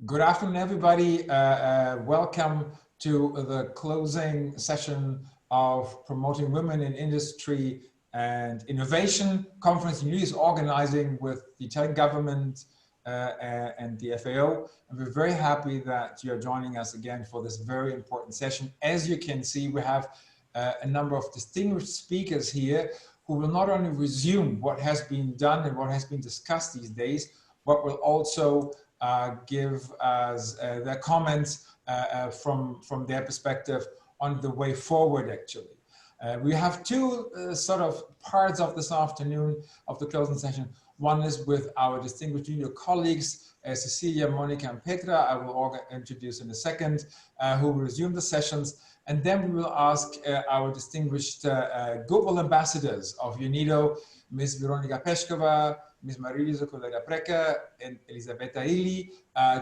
Good afternoon, everybody. Welcome to the closing session of Promoting Women in Industry and Innovation conference UNIDO is organizing with the Italian government and the FAO. And we're very happy that you're joining us again for this very important session. As you can see, we have a number of distinguished speakers here who will not only resume what has been done and what has been discussed these days, but will also give us their comments from their perspective on the way forward, actually. We have two sort of parts of this afternoon of the closing session. One is with our distinguished junior colleagues, Cecilia, Veronika, and Petra. I will introduce in a second, who will resume the sessions. And then we will ask our distinguished Goodwill ambassadors of UNIDO, Ms. Veronika Peshkova, Ms. Marie-Louise Preca, and Elisabetta Illy,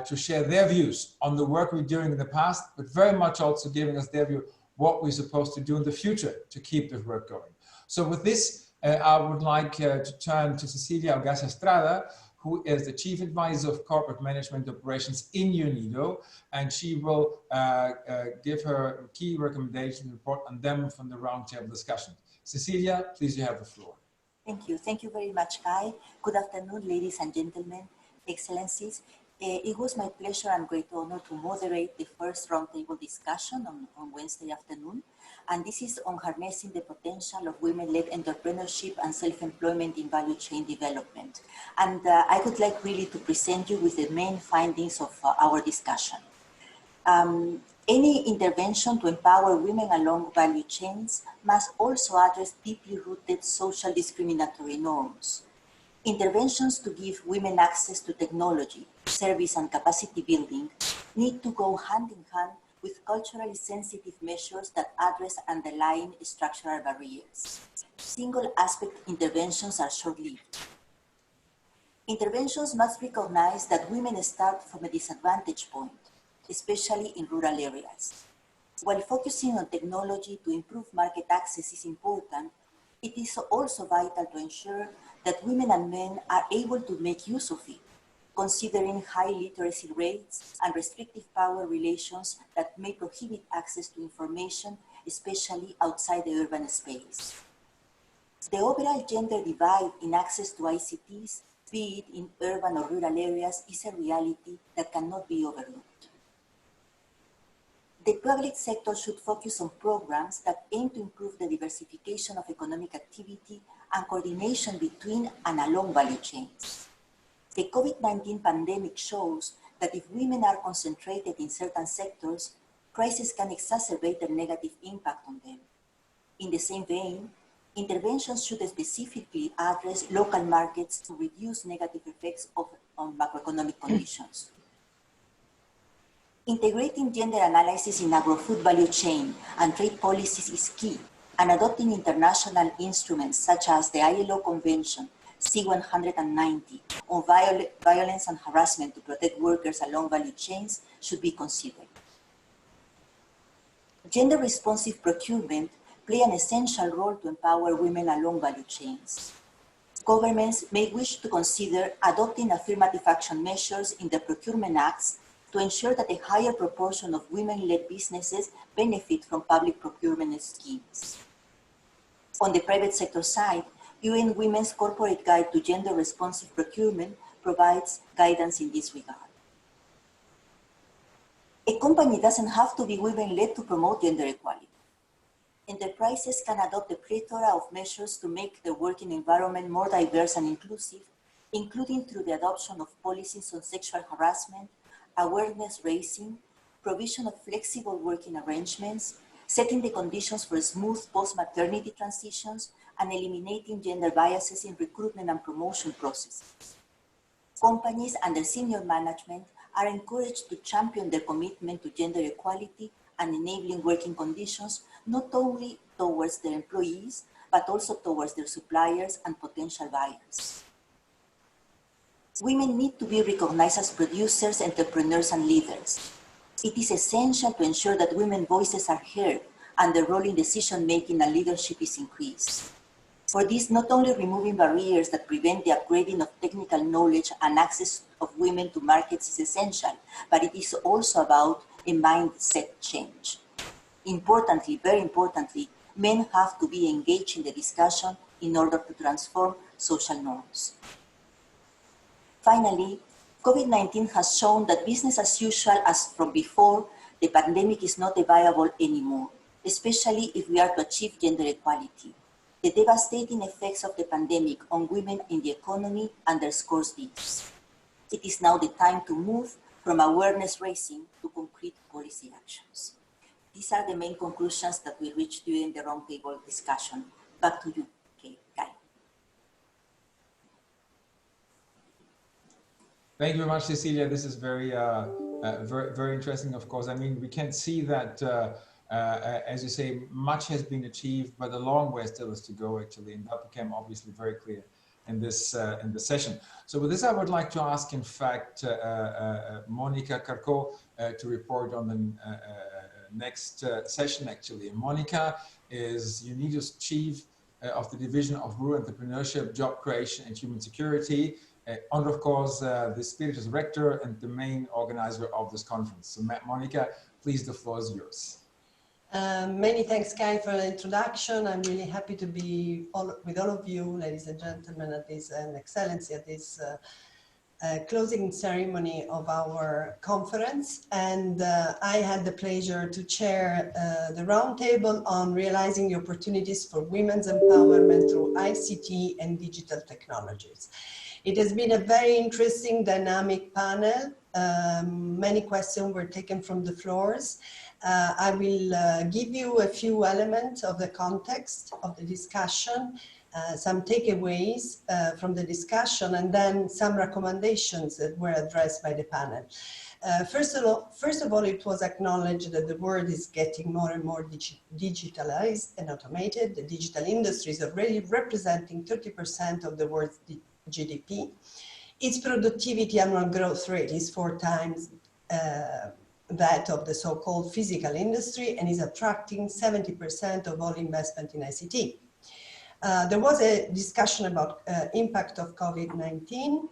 to share their views on the work we're doing in the past, but very much also giving us their view what we're supposed to do in the future to keep this work going. So with this, I would like to turn to Cecilia Ugaz Estrada, who is the Chief Advisor of Corporate Management Operations in UNIDO, and she will give her key recommendations and report on them from the roundtable discussion. Cecilia, please, you have the floor. Thank you. Thank you very much, Kai. Good afternoon, ladies and gentlemen, excellencies. It was my pleasure and great honor to moderate the first roundtable discussion on Wednesday afternoon. And this is on harnessing the potential of women-led entrepreneurship and self-employment in value chain development. And I would like really to present you with the main findings of our discussion. Any intervention to empower women along value chains must also address deeply rooted social discriminatory norms. Interventions to give women access to technology, service, and capacity building need to go hand in hand with culturally sensitive measures that address underlying structural barriers. Single aspect interventions are short-lived. Interventions must recognize that women start from a disadvantage point, especially in rural areas. While focusing on technology to improve market access is important, it is also vital to ensure that women and men are able to make use of it, considering high literacy rates and restrictive power relations that may prohibit access to information, especially outside the urban space. The overall gender divide in access to ICTs, be it in urban or rural areas, is a reality that cannot be overlooked. The public sector should focus on programs that aim to improve the diversification of economic activity and coordination between and along value chains. The COVID-19 pandemic shows that if women are concentrated in certain sectors, crisis can exacerbate their negative impact on them. In the same vein, interventions should specifically address local markets to reduce negative effects on macroeconomic conditions. Integrating gender analysis in agro-food value chain and trade policies is key, and adopting international instruments such as the ILO Convention C-190 on violence and harassment to protect workers along value chains should be considered. Gender-responsive procurement play an essential role to empower women along value chains. Governments may wish to consider adopting affirmative action measures in the procurement acts to ensure that a higher proportion of women-led businesses benefit from public procurement schemes. On the private sector side, UN Women's Corporate Guide to Gender-Responsive Procurement provides guidance in this regard. A company doesn't have to be women-led to promote gender equality. Enterprises can adopt a plethora of measures to make the working environment more diverse and inclusive, including through the adoption of policies on sexual harassment, awareness raising, provision of flexible working arrangements, setting the conditions for smooth post-maternity transitions, and eliminating gender biases in recruitment and promotion processes. Companies and their senior management are encouraged to champion their commitment to gender equality and enabling working conditions, not only towards their employees, but also towards their suppliers and potential buyers. Women need to be recognized as producers, entrepreneurs, and leaders. It is essential to ensure that women's voices are heard and their role in decision-making and leadership is increased. For this, not only removing barriers that prevent the upgrading of technical knowledge and access of women to markets is essential, but it is also about a mindset change. Importantly, very importantly, men have to be engaged in the discussion in order to transform social norms. Finally, COVID-19 has shown that business as usual as from before the pandemic is not viable anymore, especially if we are to achieve gender equality. The devastating effects of the pandemic on women in the economy underscores this. It is now the time to move from awareness raising to concrete policy actions. These are the main conclusions that we reached during the roundtable discussion. Back to you, Kai. Thank you very much, Cecilia. This is very, very interesting, of course. I mean, we can see that, as you say, much has been achieved, but a long way still is to go, actually, and that became obviously very clear in this session. So with this, I would like to ask, in fact, Monica Carcò to report on the next session, actually. Monica is UNIDO's Chief of the Division of Rural Entrepreneurship, Job Creation and Human Security, and of course, the Spiritus Rector and the main organizer of this conference. So Monica, please, the floor is yours. Many thanks, Kai, for the introduction. I'm really happy to be with all of you, ladies and gentlemen, at this, and Excellency, at this closing ceremony of our conference. And I had the pleasure to chair the roundtable on realizing the opportunities for women's empowerment through ICT and digital technologies. It has been a very interesting, dynamic panel. Many questions were taken from the floors. I will give you a few elements of the context of the discussion, some takeaways from the discussion, and then some recommendations that were addressed by the panel. First of all, it was acknowledged that the world is getting more and more digitalized and automated. The digital industry is already representing 30% of the world's GDP. Its productivity annual growth rate is 4 times that of the so-called physical industry and is attracting 70% of all investment in ICT. There was a discussion about impact of COVID-19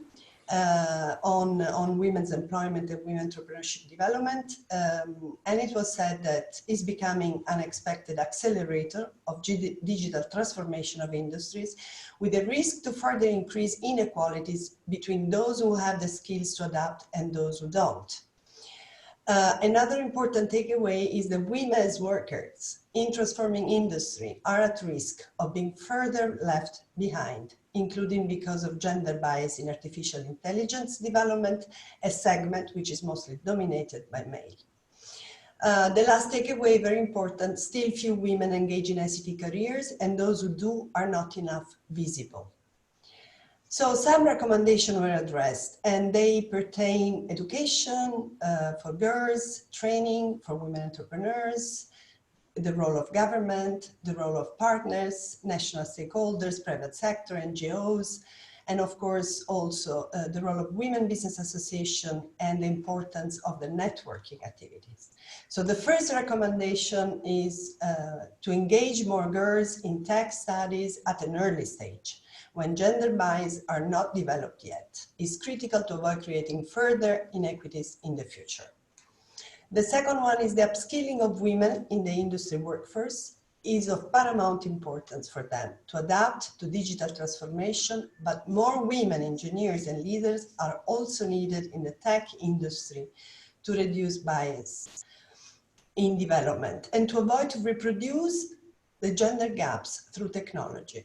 on women's employment and women entrepreneurship development. And it was said that it's becoming an unexpected accelerator of digital transformation of industries, with a risk to further increase inequalities between those who have the skills to adapt and those who don't. Another important takeaway is that women as workers in transforming industry are at risk of being further left behind, including because of gender bias in artificial intelligence development, a segment which is mostly dominated by male. The last takeaway, very important, still few women engage in ICT careers, and those who do are not enough visible. So some recommendations were addressed, and they pertain education for girls, training for women entrepreneurs, the role of government, the role of partners, national stakeholders, private sector, NGOs, and of course also the role of women business association and the importance of the networking activities. So the first recommendation is to engage more girls in tech studies at an early stage, when gender bias are not developed yet. It's critical to avoid creating further inequities in the future. The second one is the upskilling of women in the industry workforce is of paramount importance for them to adapt to digital transformation, but more women engineers and leaders are also needed in the tech industry to reduce bias in development and to avoid to reproduce the gender gaps through technology.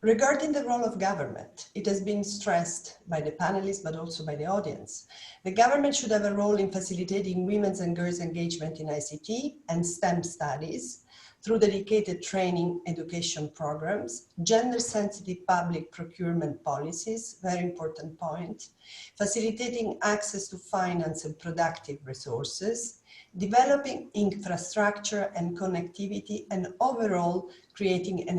Regarding the role of government, it has been stressed by the panelists, but also by the audience. The government should have a role in facilitating women's and girls' engagement in ICT and STEM studies through dedicated training education programs, gender-sensitive public procurement policies, very important point, facilitating access to finance and productive resources, developing infrastructure and connectivity, and overall creating an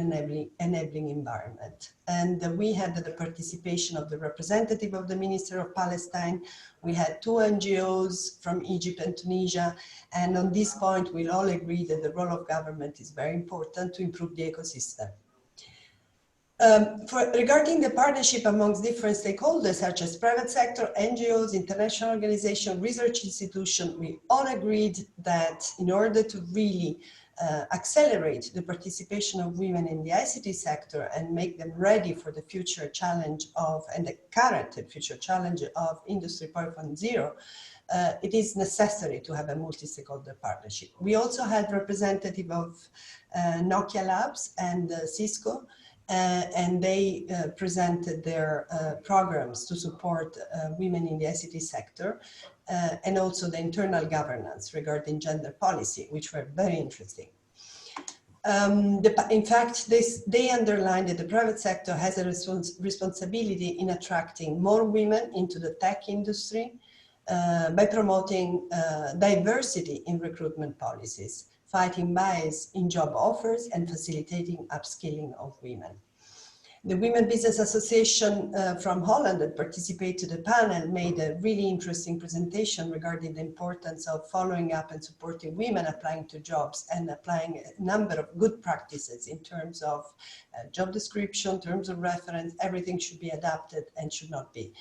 enabling environment. And we had the participation of the representative of the Minister of Palestine. We had 2 NGOs from Egypt and Tunisia. And on this point, we all agree that the role of government is very important to improve the ecosystem. Regarding the partnership amongst different stakeholders, such as private sector, NGOs, international organizations, research institutions, we all agreed that in order to really accelerate the participation of women in the ICT sector and make them ready for the future challenge of, and the current and future challenge of Industry 4.0, it is necessary to have a multi-stakeholder partnership. We also had representative of Nokia Labs and Cisco, and they presented their programs to support women in the ICT sector, and also the internal governance regarding gender policy, which were very interesting. In fact, they underlined that the private sector has a responsibility in attracting more women into the tech industry by promoting diversity in recruitment policies, fighting bias in job offers, and facilitating upskilling of women. The Women Business Association from Holland that participated in the panel made a really interesting presentation regarding the importance of following up and supporting women applying to jobs and applying a number of good practices in terms of job description, terms of reference. Everything should be adapted and should not be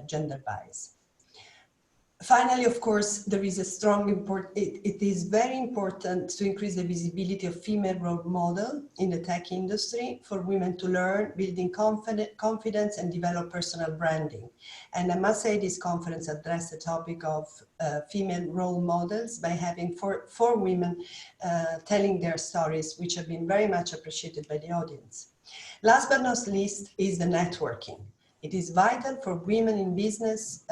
gender biased. Finally, of course, there is a strong it is very important to increase the visibility of female role model in the tech industry for women to learn, building confidence and develop personal branding. And I must say this conference addressed the topic of female role models by having four women telling their stories, which have been very much appreciated by the audience. Last but not least is the networking. It is vital for women in business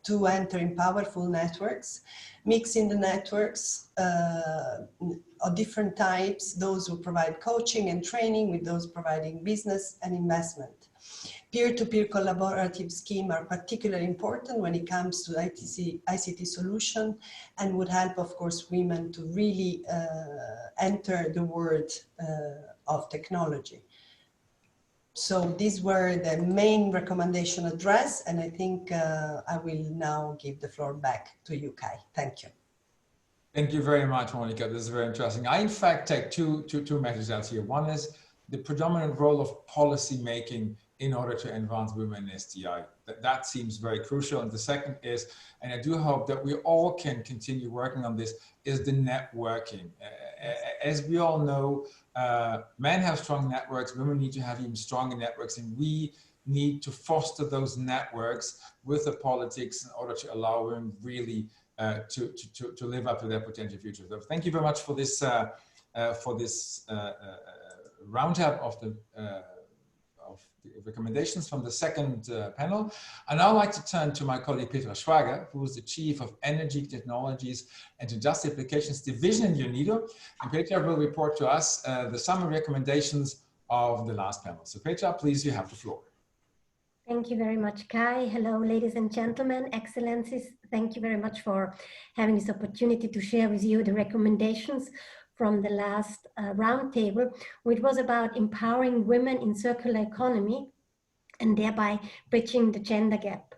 to enter in powerful networks, mixing the networks of different types, those who provide coaching and training with those providing business and investment. Peer-to-peer collaborative schemes are particularly important when it comes to ICT solution and would help, of course, women to really enter the world of technology. So these were the main recommendation addressed, and I think I will now give the floor back to you, Kai. Thank you. Thank you very much, Veronika. This is very interesting. I, in fact, take two messages out here. One is the predominant role of policy making in order to advance women in STI. That seems very crucial. And the second is, and I do hope that we all can continue working on this, is the networking. As we all know, men have strong networks, women need to have even stronger networks, and we need to foster those networks with the politics in order to allow women really to live up to their potential future. So thank you very much for this roundup of the recommendations from the second panel. I'd now like to turn to my colleague Petra Schwager, who is the Chief of Energy Technologies and Industrial Applications Division in UNIDO. And Petra will report to us the summary recommendations of the last panel. So Petra, please, you have the floor. Thank you very much, Kai. Hello, ladies and gentlemen, excellencies. Thank you very much for having this opportunity to share with you the recommendations from the last roundtable, which was about empowering women in circular economy and thereby bridging the gender gap.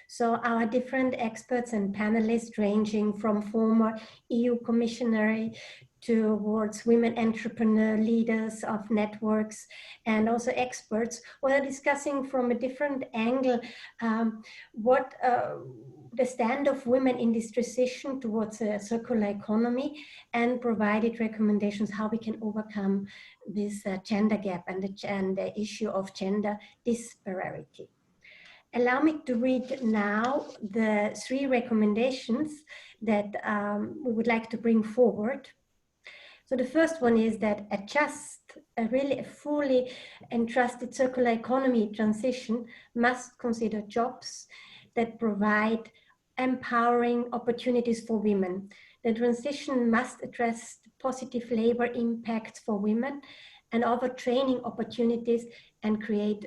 So our different experts and panelists, ranging from former EU commissioner towards women entrepreneur leaders of networks and also experts, were discussing from a different angle what the stand of women in this transition towards a circular economy, and provided recommendations how we can overcome this gender gap and the issue of gender disparity. Allow me to read now the 3 recommendations that we would like to bring forward. So the first one is that a fully entrusted circular economy transition must consider jobs that provide empowering opportunities for women. The transition must address positive labor impacts for women and offer training opportunities and create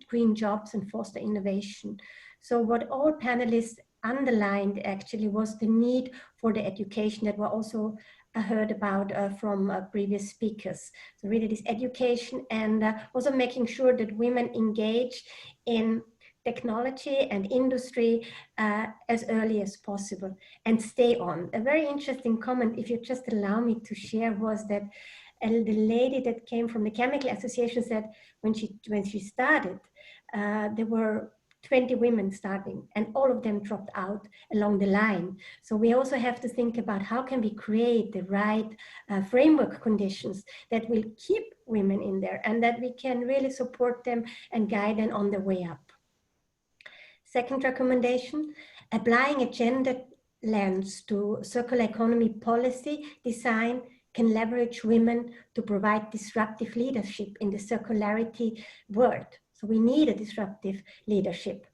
green jobs and foster innovation. So what all panelists underlined actually was the need for the education that were also heard about from previous speakers. So really this education and also making sure that women engage in technology and industry as early as possible and stay on. A very interesting comment, if you just allow me to share, was that the lady that came from the Chemical Association said when she started, there were 20 women starting and all of them dropped out along the line. So we also have to think about how can we create the right framework conditions that will keep women in there and that we can really support them and guide them on the way up. Second recommendation, applying a gender lens to circular economy policy design can leverage women to provide disruptive leadership in the circularity world. So we need a disruptive leadership.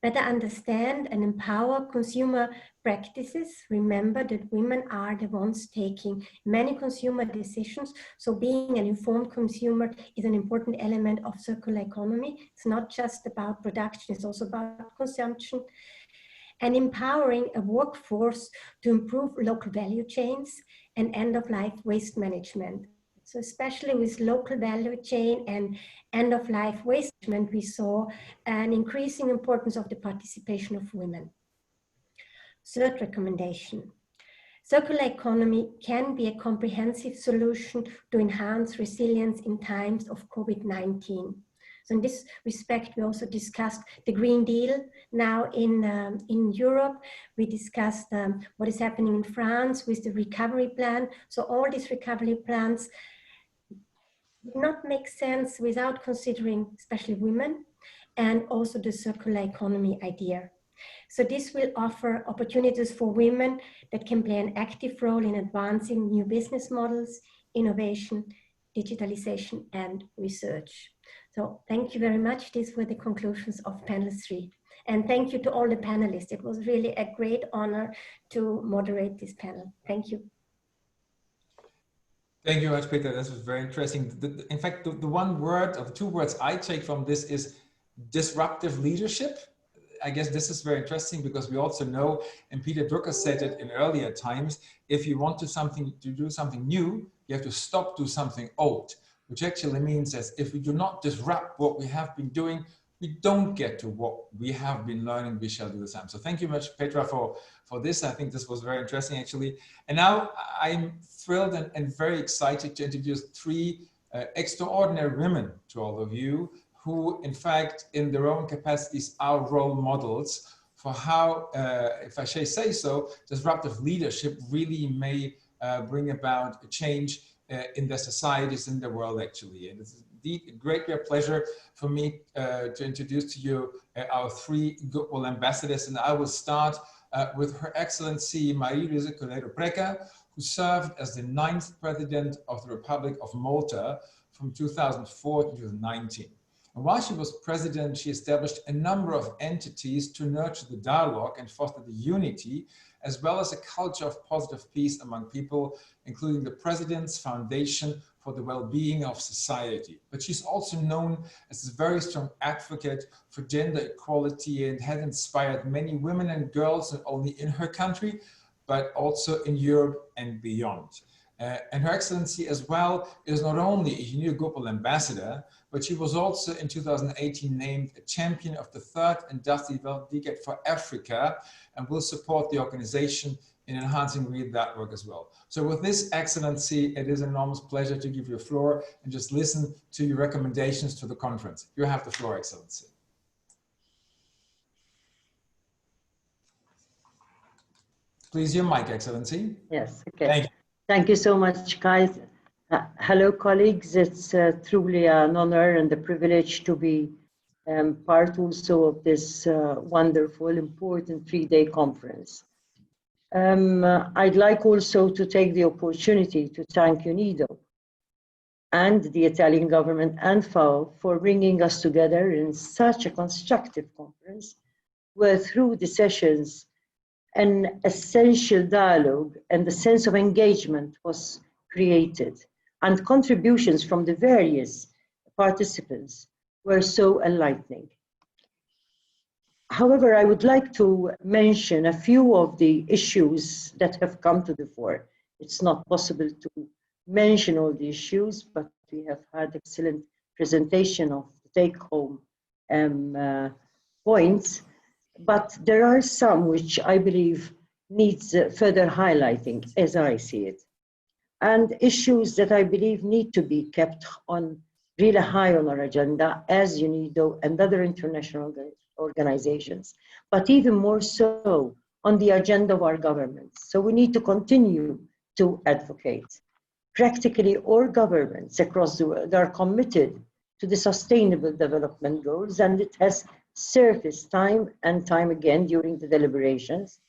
Better understand and empower consumer practices. Remember that women are the ones taking many consumer decisions. So being an informed consumer is an important element of circular economy. It's not just about production, it's also about consumption. And empowering a workforce to improve local value chains and end-of-life waste management. So especially with local value chain and end-of-life waste management, we saw an increasing importance of the participation of women. Third recommendation, circular economy can be a comprehensive solution to enhance resilience in times of COVID-19. So in this respect, we also discussed the Green Deal now in Europe. We discussed what is happening in France with the recovery plan. So all these recovery plans do not make sense without considering especially women and also the circular economy idea. So this will offer opportunities for women that can play an active role in advancing new business models, innovation, digitalization, and research. So thank you very much. These were the conclusions of panel 3. And thank you to all the panelists. It was really a great honor to moderate this panel. Thank you. Thank you very much, Petra. This was very interesting. In fact, the one word or the two words I take from this is disruptive leadership. I guess this is very interesting because we also know, and Peter Drucker said it in earlier times, if you want to do something new, you have to stop doing something old, which actually means that if we do not disrupt what we have been doing, we don't get to what we have been learning, we shall do the same. So thank you much, Petra, for this. I think this was very interesting, actually. And now I'm thrilled and very excited to introduce 3 extraordinary women to all of you who, in fact, in their own capacities are role models for how, if I say so, disruptive leadership really may bring about a change in their societies, in the world, actually. And it's indeed a great pleasure for me to introduce to you our 3 Goodwill ambassadors. And I will start with Her Excellency Marie-Louise Preca, who served as the 9th President of the Republic of Malta from 2004 to 2019. And while she was president, she established a number of entities to nurture the dialogue and foster the unity, as well as a culture of positive peace among people, including the President's Foundation for the Well-being of Society. But she's also known as a very strong advocate for gender equality and has inspired many women and girls, not only in her country, but also in Europe and beyond. And Her Excellency as well is not only a UNIDO Goodwill Ambassador, but she was also in 2018 named a champion of the 3rd Industrial Decade for Africa and will support the organization in enhancing really that work as well. So with this, Excellency, it is an enormous pleasure to give you the floor and just listen to your recommendations to the conference. You have the floor, Excellency. Please, your mic, Excellency. Yes, okay. Thank you. Thank you so much, guys. Hello, colleagues. It's truly an honor and a privilege to be part also of this wonderful, important 3-day conference. I'd like also to take the opportunity to thank UNIDO and the Italian government and FAO for bringing us together in such a constructive conference, where through the sessions, an essential dialogue and the sense of engagement was created, and contributions from the various participants were so enlightening. However, I would like to mention a few of the issues that have come to the fore. It's not possible to mention all the issues, but we have had excellent presentation of the take-home points. But there are some which I believe needs further highlighting, as I see it, and issues that I believe need to be kept on really high on our agenda as UNIDO and other international organizations, but even more so on the agenda of our governments. So we need to continue to advocate. Practically all governments across the world are committed to the Sustainable Development Goals, and it has surfaced time and time again during the deliberations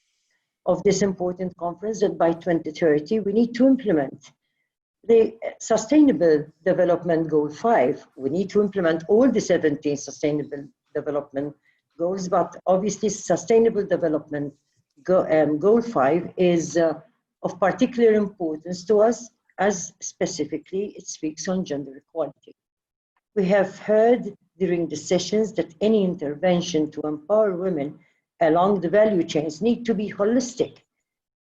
of this important conference that by 2030 we need to implement the Sustainable Development Goal 5. We need to implement all the 17 Sustainable Development Goals, but obviously Sustainable Development Goal 5 is of particular importance to us, as specifically it speaks on gender equality. We have heard during the sessions that any intervention to empower women along the value chains need to be holistic,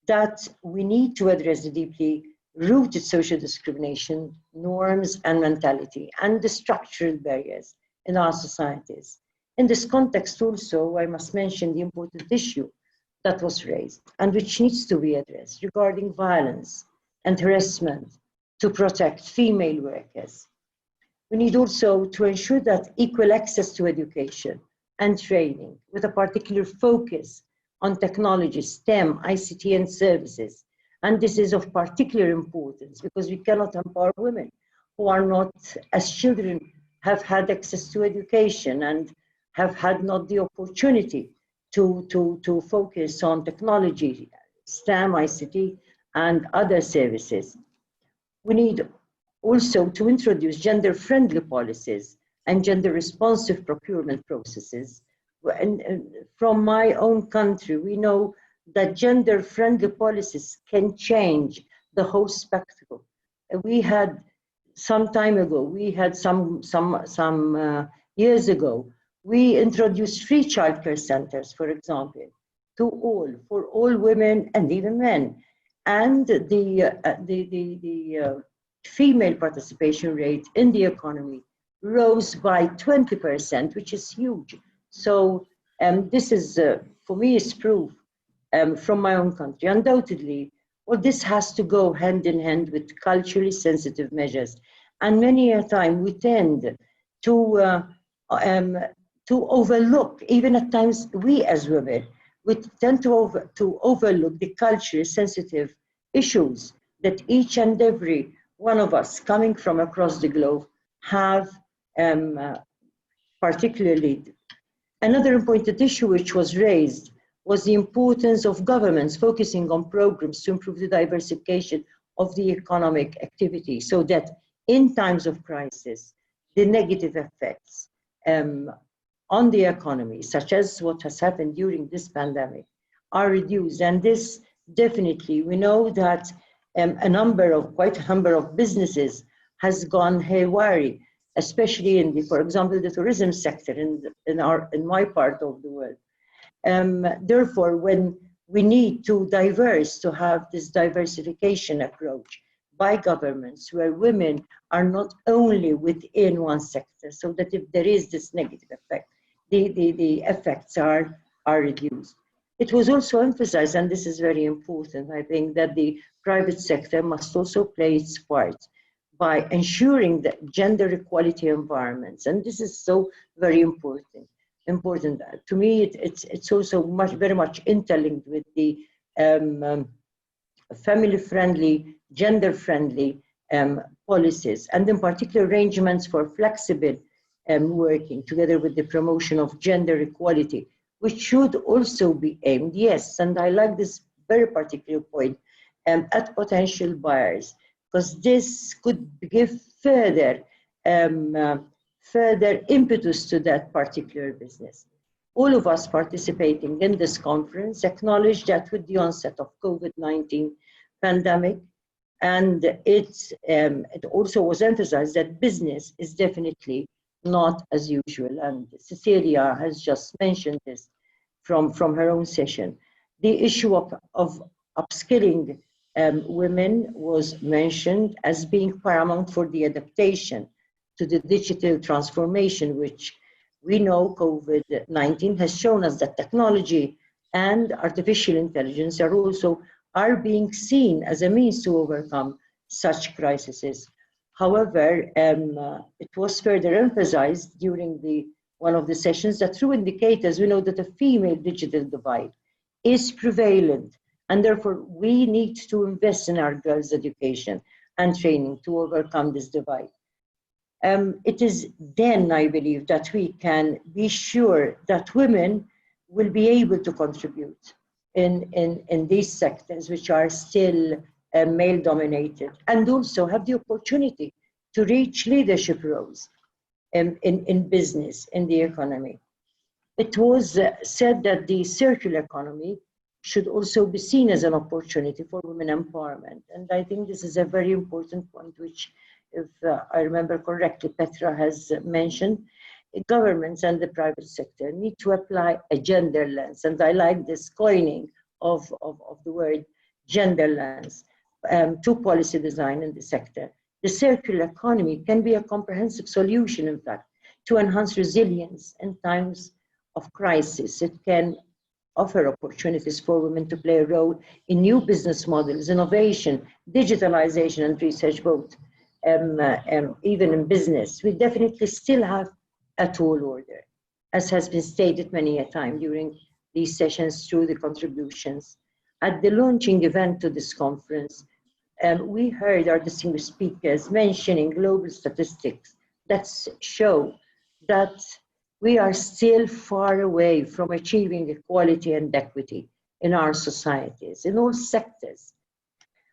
that we need to address the deeply rooted social discrimination, norms and mentality, and the structural barriers in our societies. In this context also, I must mention the important issue that was raised and which needs to be addressed regarding violence and harassment to protect female workers. We need also to ensure that equal access to education and training with a particular focus on technology, STEM, ICT and services. And this is of particular importance because we cannot empower women who are not, as children, have had access to education and have had not the opportunity to focus on technology, STEM, ICT, and other services. We need also to introduce gender-friendly policies and gender-responsive procurement processes. And from my own country, we know that gender-friendly policies can change the whole spectrum. We had some time ago, we had some years ago, we introduced free childcare centers, for example, for all women and even men. And the female participation rate in the economy rose by 20%, which is huge. So this is, for me, is proof from my own country. Undoubtedly, well, this has to go hand in hand with culturally sensitive measures. And many a time we tend to overlook, even at times we as women, we tend to overlook the culturally sensitive issues that each and every one of us coming from across the globe have particularly. Another important issue which was raised was the importance of governments focusing on programs to improve the diversification of the economic activity so that in times of crisis, the negative effects on the economy, such as what has happened during this pandemic, are reduced. And this definitely, we know that quite a number of businesses has gone haywire, especially in for example, the tourism sector in my part of the world. Therefore, when we need to have this diversification approach by governments where women are not only within one sector, so that if there is this negative effect, the effects are reduced. It was also emphasized, and this is very important, I think, that the private sector must also play its part by ensuring that gender equality environments, and this is so very important. To me, it's also very much interlinked with the family-friendly, gender-friendly policies, and in particular arrangements for flexible working together with the promotion of gender equality, which should also be aimed, yes, and I like this very particular point, at potential buyers, because this could give further impetus to that particular business. All of us participating in this conference acknowledge that with the onset of COVID-19 pandemic, and it also was emphasized that business is definitely not as usual. And Cecilia has just mentioned this from her own session. The issue of upskilling women was mentioned as being paramount for the adaptation to the digital transformation, which we know COVID-19 has shown us that technology and artificial intelligence are being seen as a means to overcome such crises. However, it was further emphasized during one of the sessions that through indicators, we know that a female digital divide is prevalent, and therefore we need to invest in our girls' education and training to overcome this divide. It is then, I believe, that we can be sure that women will be able to contribute in these sectors which are still male-dominated, and also have the opportunity to reach leadership roles in business, in the economy. It was said that the circular economy should also be seen as an opportunity for women empowerment. And I think this is a very important point, which, if I remember correctly, Petra has mentioned. Governments and the private sector need to apply a gender lens. And I like this coining of the word gender lens to policy design in the sector. The circular economy can be a comprehensive solution, in fact, to enhance resilience in times of crisis. It can offer opportunities for women to play a role in new business models, innovation, digitalization, and research, both even in business. We definitely still have a tall order, as has been stated many a time during these sessions through the contributions. At the launching event to this conference, we heard our distinguished speakers mentioning global statistics that show that we are still far away from achieving equality and equity in our societies, in all sectors.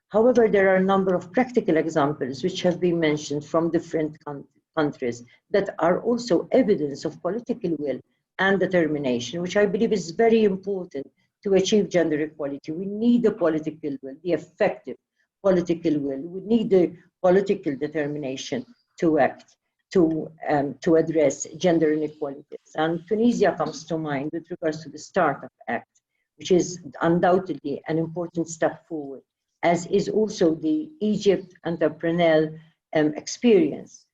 However, there are a number of practical examples which have been mentioned from different countries that are also evidence of political will and determination, which I believe is very important to achieve gender equality. We need the political will, the effective political will. We need the political determination to act, to address gender inequalities. And Tunisia comes to mind with regards to the Startup Act, which is undoubtedly an important step forward, as is also the Egypt entrepreneurial experience.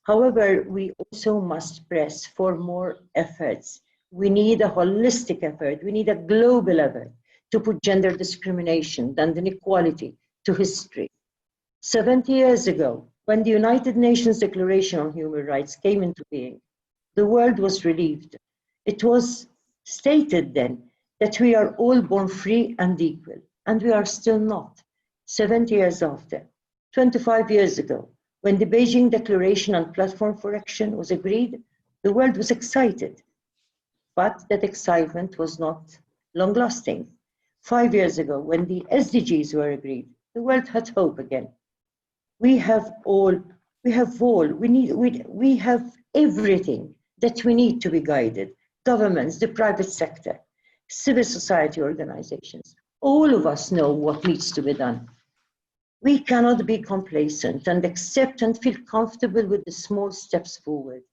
However, we also must press for more efforts. We need a holistic effort. We need a global effort to put gender discrimination and inequality to history. 70 years ago, when the United Nations Declaration on Human Rights came into being, the world was relieved. It was stated then that we are all born free and equal, and we are still not. 70 years after, 25 years ago, when the Beijing Declaration and Platform for Action was agreed, the world was excited, but that excitement was not long-lasting. 5 years ago, when the SDGs were agreed, the world had hope again. We have everything that we need to be guided. Governments, the private sector, civil society organizations, all of us know what needs to be done. We cannot be complacent and accept and feel comfortable with the small steps forward.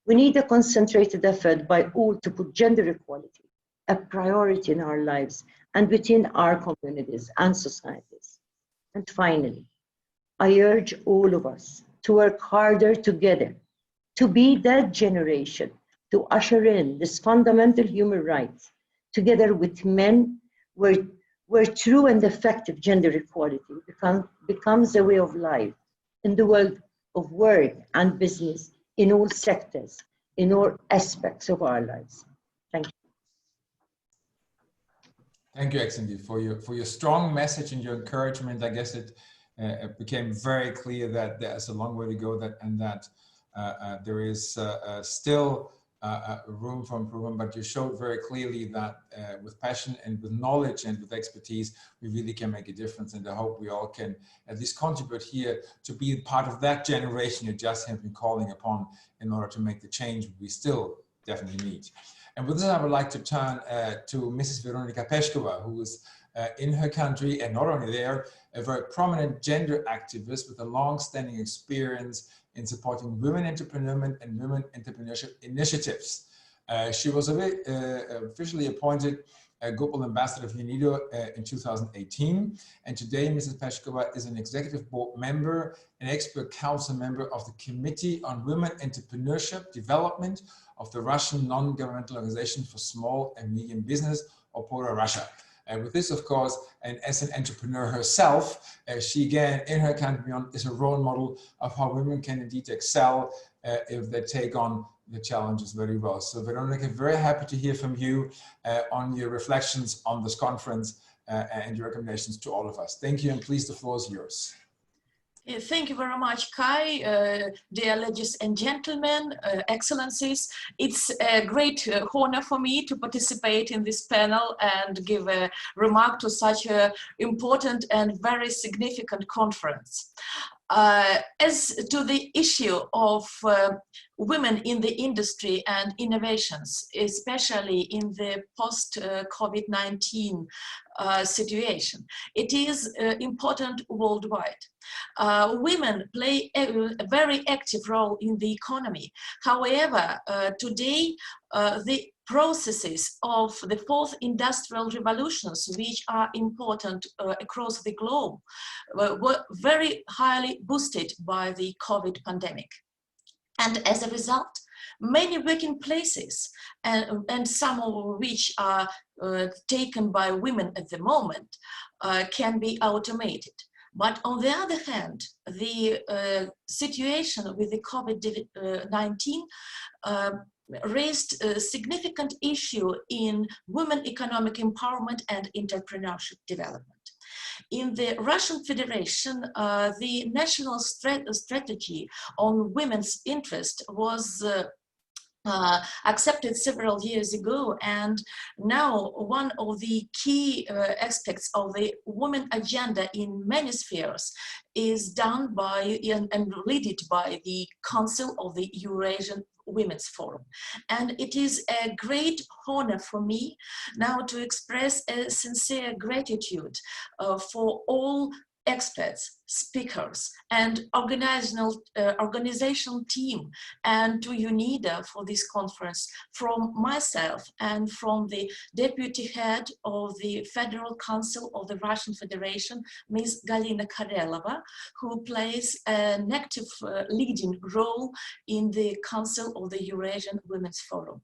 We need a concentrated effort by all to put gender equality a priority in our lives and within our communities and societies. And finally, I urge all of us to work harder together, to be that generation, to usher in this fundamental human rights, together with men, where true and effective gender equality becomes a way of life in the world of work and business, in all sectors, in all aspects of our lives. Thank you. Thank you, Exendi, for your strong message and your encouragement. I guess it became very clear that there's a long way to go, and that there is still room for improvement, but you showed very clearly that with passion and with knowledge and with expertise, we really can make a difference. And I hope we all can at least contribute here to be part of that generation you just have been calling upon in order to make the change we still definitely need. And with this, I would like to turn to Mrs. Veronika Peshkova, who is in her country, and not only there, a very prominent gender activist with a long-standing experience in supporting women entrepreneurship and women entrepreneurship initiatives. She was officially appointed Goodwill Ambassador of UNIDO in 2018. And today, Mrs. Peshkova is an executive board member, an expert council member of the Committee on Women Entrepreneurship Development of the Russian Non-Governmental Organization for Small and Medium Business, or PORA Russia. And with this, of course, and as an entrepreneur herself, she again, in her country, is a role model of how women can indeed excel if they take on the challenges very well. So Veronika, very happy to hear from you on your reflections on this conference and your recommendations to all of us. Thank you, and please, the floor is yours. Thank you very much, Kai. Dear ladies and gentlemen, excellencies, it's a great honor for me to participate in this panel and give a remark to such an important and very significant conference. As to the issue of women in the industry and innovations, especially in the post-COVID-19 situation, it is important worldwide. Women play a very active role in the economy. However, today, the processes of the fourth industrial revolutions, which are important across the globe, were very highly boosted by the COVID pandemic. And as a result, many working places, and some of which are taken by women at the moment, can be automated. But on the other hand, the situation with the COVID-19 raised a significant issue in women economic empowerment and entrepreneurship development. In the Russian Federation, the national strategy on women's interest was accepted several years ago, and now one of the key aspects of the women agenda in many spheres is done by and led by the Council of the Eurasian Women's Forum. And it is a great honor for me now to express a sincere gratitude for all experts, speakers, and organizational team, and to UNIDO for this conference, from myself and from the deputy head of the Federal Council of the Russian Federation, Ms. Galina Karelova, who plays an active leading role in the Council of the Eurasian Women's Forum.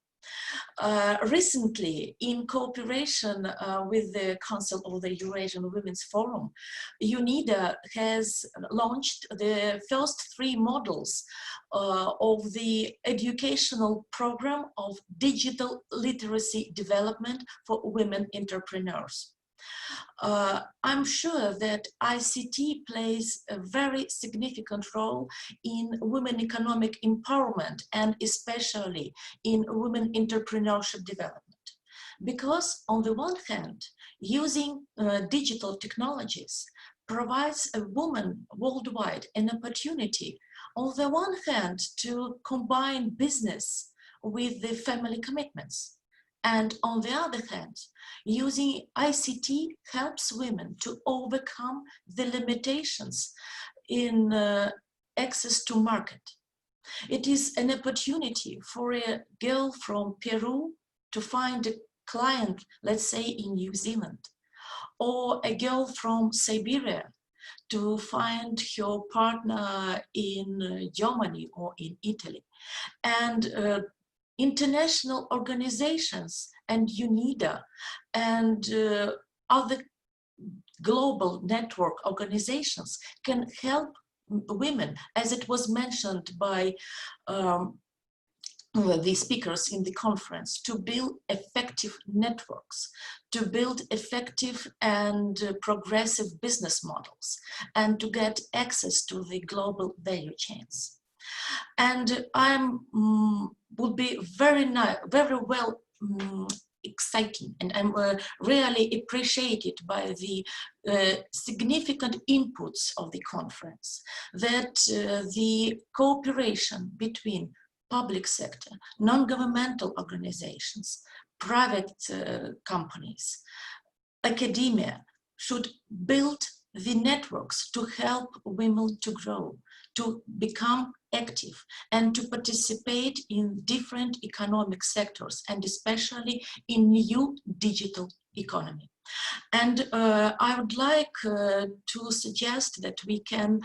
Recently, in cooperation with the Council of the Eurasian Women's Forum, UNIDO has launched the first 3 models of the educational program of digital literacy development for women entrepreneurs. I'm sure that ICT plays a very significant role in women economic empowerment, and especially in women entrepreneurship development. Because on the one hand, using digital technologies provides a woman worldwide an opportunity, on the one hand, to combine business with the family commitments. And on the other hand, using ICT helps women to overcome the limitations in access to market. It is an opportunity for a girl from Peru to find a client, let's say in New Zealand, or a girl from Siberia to find her partner in Germany or in Italy. And international organizations and UNIDO and other global network organizations can help women, as it was mentioned by the speakers in the conference, to build effective networks, to build effective and progressive business models, and to get access to the global value chains. And would be very well exciting, and I'm really appreciated by the significant inputs of the conference, that the cooperation between public sector, non-governmental organizations, private companies, academia should build the networks to help women to grow, to become active and to participate in different economic sectors, and especially in new digital economy. And I would like to suggest that we can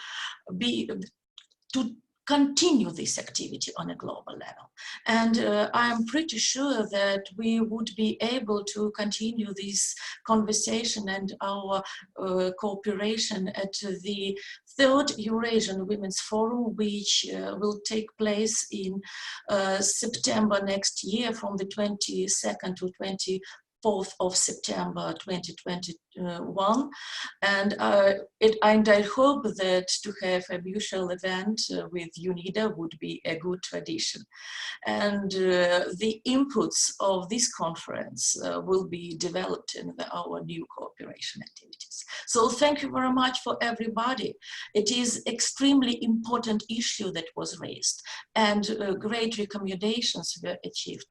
continue this activity on a global level. And I'm pretty sure that we would be able to continue this conversation and our cooperation at the 3rd Eurasian Women's Forum, which will take place in September next year, from the 22nd to 24th of September 2021, and I hope that to have a mutual event with UNIDO would be a good tradition. And the inputs of this conference will be developed in our new cooperation activities. So thank you very much for everybody. It is extremely important issue that was raised, and great recommendations were achieved.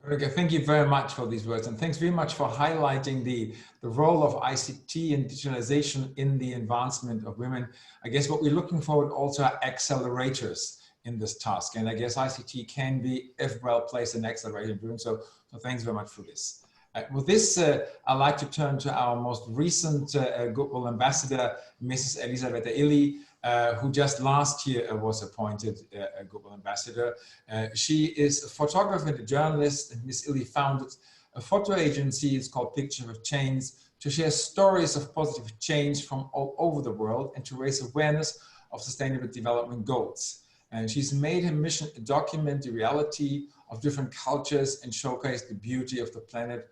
Veronika, thank you very much for these words, and thanks very much for highlighting the role of ICT and digitalization in the advancement of women. I guess what we're looking forward also are accelerators in this task, and I guess ICT can be, if well placed, an accelerator in doing so. So thanks very much for this. With this, I'd like to turn to our most recent Goodwill ambassador, Mrs. Elisabetta Illy, who just last year was appointed a Goodwill ambassador. She is a photographer and a journalist, and Ms. Illy founded a photo agency. It's called Picture of Change, to share stories of positive change from all over the world and to raise awareness of sustainable development goals. And she's made her mission to document the reality of different cultures and showcase the beauty of the planet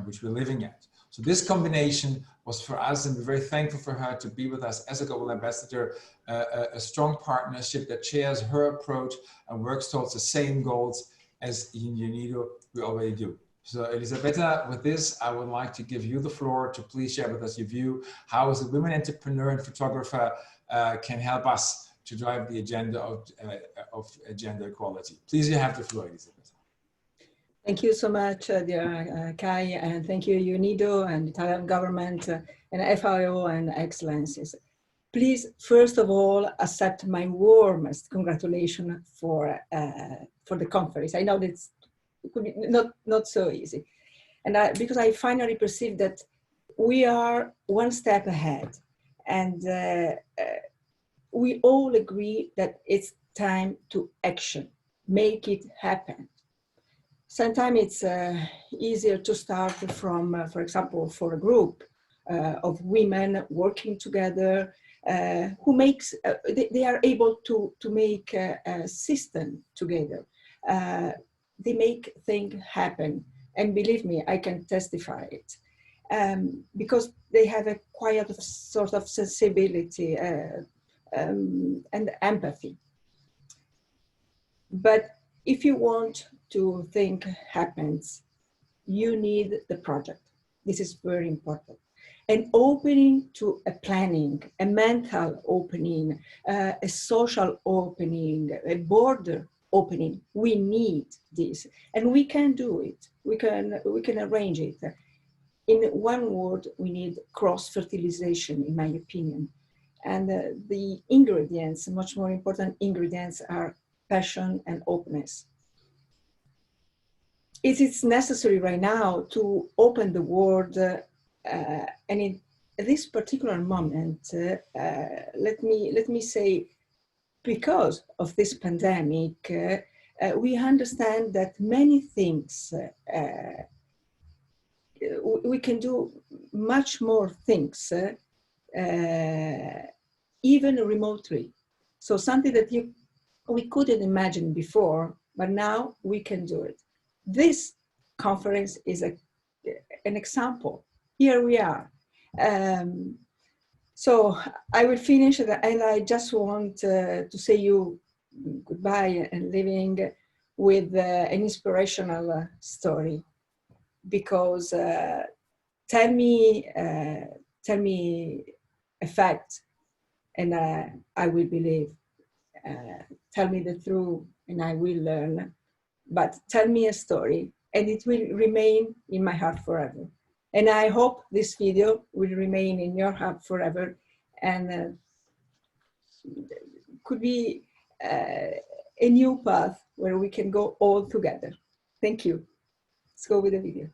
which we're living at. So this combination was for us, and we're very thankful for her to be with us as a Global Ambassador, a strong partnership that shares her approach and works towards the same goals as in UNIDO we already do. So Elisabetta, with this, I would like to give you the floor to please share with us your view, how as a women entrepreneur and photographer can help us to drive the agenda of gender equality. Please, you have the floor, Elisabetta. Thank you so much, dear Kai, and thank you, UNIDO and Italian government and FIO and Excellencies. Please, first of all, accept my warmest congratulations for the conference. I know that it could be not so easy, and because I finally perceive that we are one step ahead, and we all agree that it's time to action, make it happen. Sometimes it's easier to start from, for example, for a group of women working together who makes, they are able to make a system together. They make things happen. And believe me, I can testify it. Because they have a quiet sort of sensibility and empathy. But if you want to think happens, you need the project. This is very important. An opening to a planning, a mental opening, a social opening, a border opening. We need this, and we can do it. We can arrange it. In one word, we need cross-fertilization, in my opinion. And the ingredients, much more important ingredients, are passion and openness. It is necessary right now to open the world, and in this particular moment, let me say, because of this pandemic, we understand that many things, we can do much more things, even remotely. So something that we couldn't imagine before, but now we can do it. This conference is an example. Here we are. So I will finish, and I just want to say you goodbye and leaving with an inspirational story. Because tell me a fact, and I will believe. Tell me the truth, and I will learn. But tell me a story, and it will remain in my heart forever. And I hope this video will remain in your heart forever. And could be a new path where we can go all together. Thank you. Let's go with the video.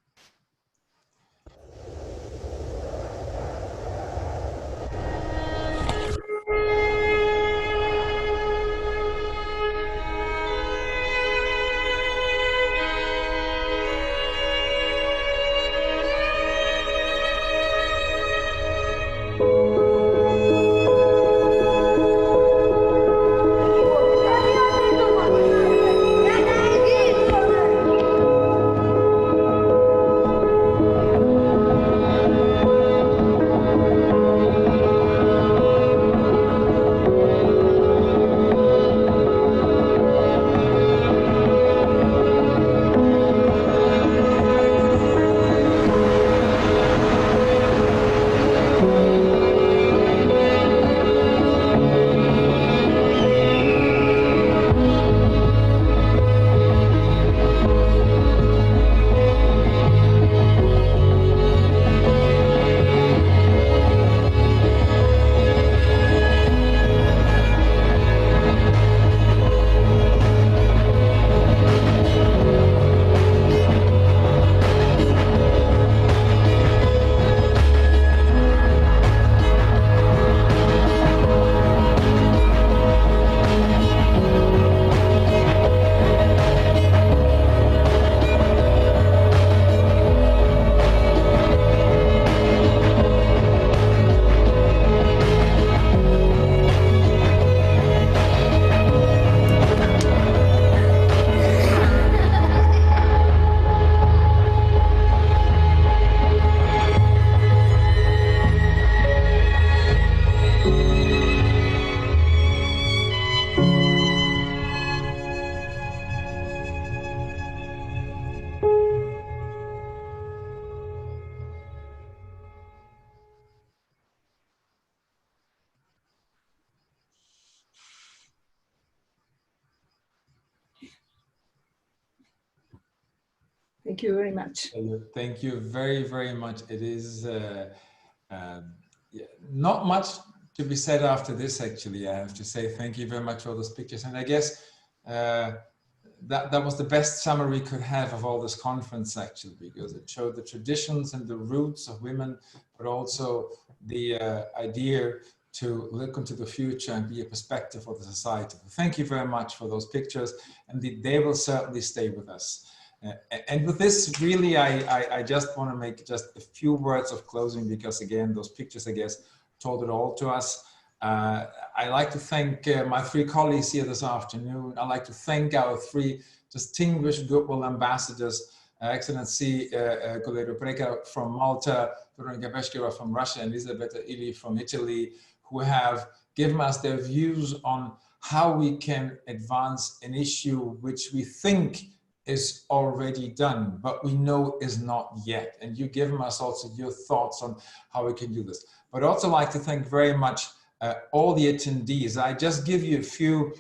Thank you very much. Thank you very, very much. It is not much to be said after this, actually. I have to say thank you very much for those pictures. And I guess that was the best summary we could have of all this conference, actually, because it showed the traditions and the roots of women, but also the idea to look into the future and be a perspective for the society. Thank you very much for those pictures, and they will certainly stay with us. And with this, really, I just want to make just a few words of closing, because again, those pictures, I guess, told it all to us. I'd like to thank my three colleagues here this afternoon. I'd like to thank our three distinguished Goodwill ambassadors, Excellency Coleiro Preca from Malta, Veronika Peshkova from Russia, and Elisabetta Illy from Italy, who have given us their views on how we can advance an issue which we think is already done, but we know is not yet. And you've given us also your thoughts on how we can do this. But I'd also like to thank very much all the attendees. I just give you a few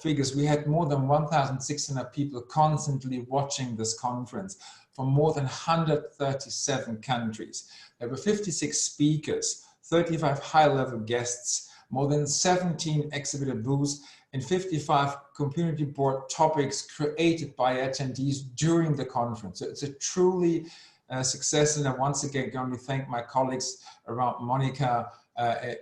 figures. We had more than 1,600 people constantly watching this conference from more than 137 countries. There were 56 speakers, 35 high-level guests, more than 17 exhibitor booths, and 55 community board topics created by attendees during the conference. So it's a truly success, and I once again can only thank my colleagues around Monica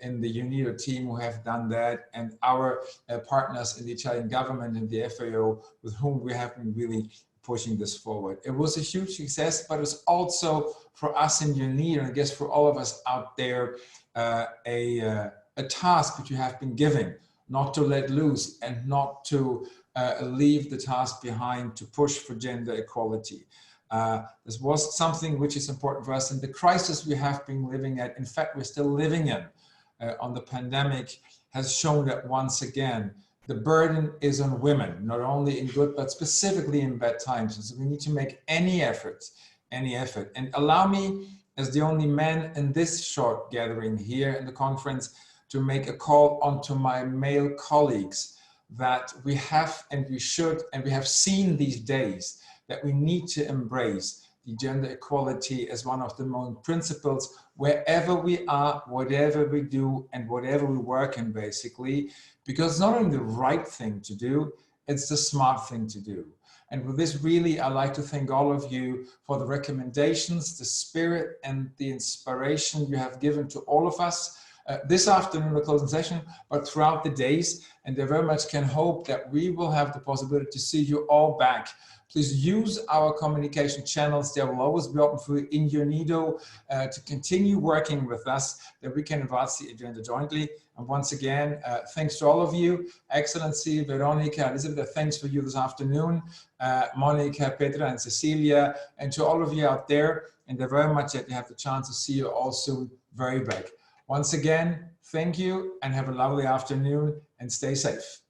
in the UNIDO team who have done that, and our partners in the Italian government and the FAO with whom we have been really pushing this forward. It was a huge success, but it's also for us in UNIDO, and I guess for all of us out there, a task which you have been given, not to let loose and not to leave the task behind to push for gender equality. This was something which is important for us, and the crisis we have been living at, in fact, we're still living in on the pandemic, has shown that once again, the burden is on women, not only in good, but specifically in bad times. And so we need to make any effort. And allow me, as the only man in this short gathering here in the conference, to make a call onto my male colleagues that we have and we should, and we have seen these days, that we need to embrace the gender equality as one of the main principles wherever we are, whatever we do, and whatever we work in, basically, because it's not only the right thing to do, it's the smart thing to do. And with this, really, I'd like to thank all of you for the recommendations, the spirit, and the inspiration you have given to all of us this afternoon, the closing session, but throughout the days. And I very much can hope that we will have the possibility to see you all back. Please use our communication channels. They will always be open for you in UNIDO to continue working with us, that we can advance the agenda jointly. And once again, thanks to all of you. Excellency, Veronika, Elisabetta, thanks for you this afternoon. Monica, Petra, and Cecilia, and to all of you out there. And I very much that you have the chance to see you all soon, very big. Once again, thank you and have a lovely afternoon and stay safe.